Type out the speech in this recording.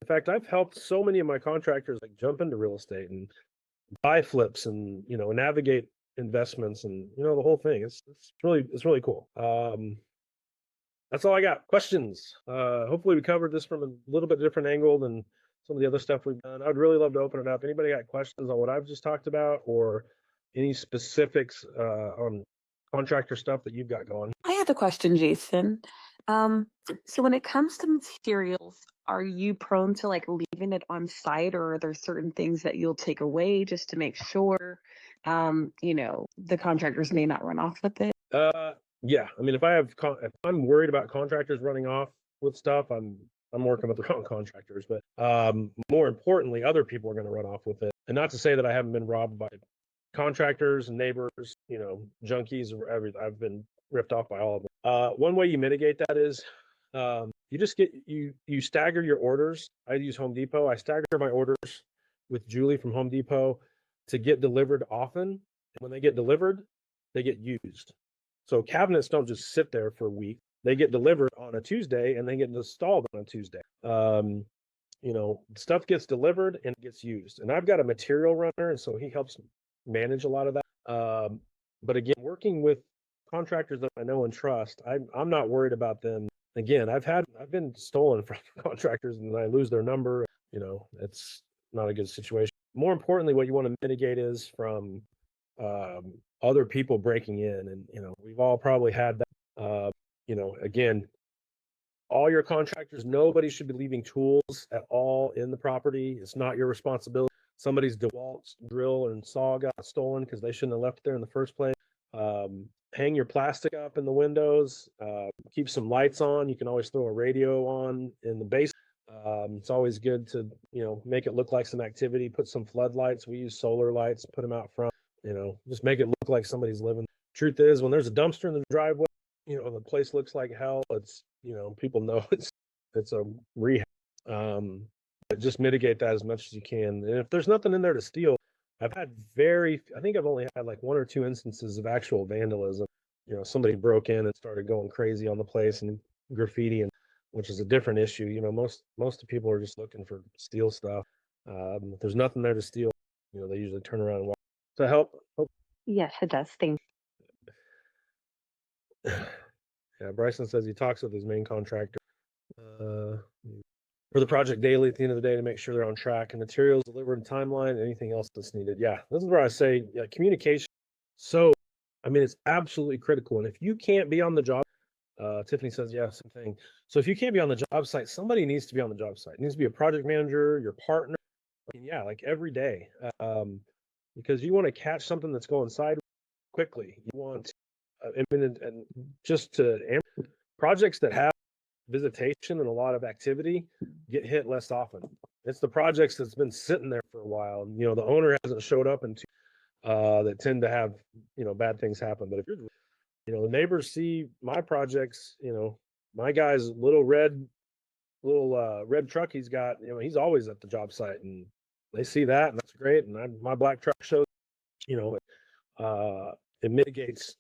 In fact, I've helped so many of my contractors like jump into real estate and buy flips and navigate investments and the whole thing. It's really cool. That's all I got. Questions. Hopefully we covered this from a little bit different angle than some of the other stuff we've done. I'd really love to open it up. Anybody got questions on what I've just talked about or any specifics on contractor stuff that you've got going? I have a question, Jason. Um, so when it comes to materials, are you prone to like leaving it on site, or are there certain things that you'll take away just to make sure, the contractors may not run off with it? Yeah. I mean, if I'm worried about contractors running off with stuff, I'm working with the wrong contractors. But more importantly, other people are going to run off with it. And not to say that I haven't been robbed by contractors and neighbors, junkies or everything. I've been ripped off by all of them. One way you mitigate that is you just you stagger your orders. I use Home Depot. I stagger my orders with Julie from Home Depot to get delivered often. And when they get delivered, they get used. So cabinets don't just sit there for a week. They get delivered on a Tuesday and they get installed on a Tuesday. Stuff gets delivered and gets used. And I've got a material runner, and so he helps manage a lot of that. But again, working with contractors that I know and trust, I'm not worried about them. Again, I've been stolen from contractors and I lose their number. It's not a good situation. More importantly, what you want to mitigate is from other people breaking in, and we've all probably had that. Again, all your contractors, nobody should be leaving tools at all in the property. It's not your responsibility. Somebody's DeWalt drill and saw got stolen because they shouldn't have left it there in the first place. Hang your plastic up in the windows. Keep some lights on. You can always throw a radio on in the basement. It's always good to make it look like some activity. Put some floodlights. We use solar lights. Put them out front. Just make it look like somebody's living. Truth is, when there's a dumpster in the driveway, the place looks like hell. It's people know it's a rehab. But just mitigate that as much as you can. And if there's nothing in there to steal, I think I've only had like one or two instances of actual vandalism. Somebody broke in and started going crazy on the place and graffiti, and which is a different issue. Most of the people are just looking for steal stuff. If there's nothing there to steal, they usually turn around and walk. To help. Yes, it does. Thank Yeah, Bryson says he talks with his main contractor uh, for the project daily at the end of the day to make sure they're on track and materials delivered in timeline, anything else that's needed. Yeah, this is where I say communication. So, I mean, it's absolutely critical. And if you can't be on the job, Tiffany says, yeah, same thing. So if you can't be on the job site, somebody needs to be on the job site. It needs to be a project manager, your partner. I mean, yeah, like every day. Because you want to catch something that's going sideways quickly. You want imminent and just to projects that have visitation and a lot of activity get hit less often. It's the projects that's been sitting there for a while, and the owner hasn't showed up into that tend to have bad things happen. But if you're the neighbors see my projects, my guy's little red truck he's got, he's always at the job site, and they see that, and that's great. And my black truck shows, you know, it mitigates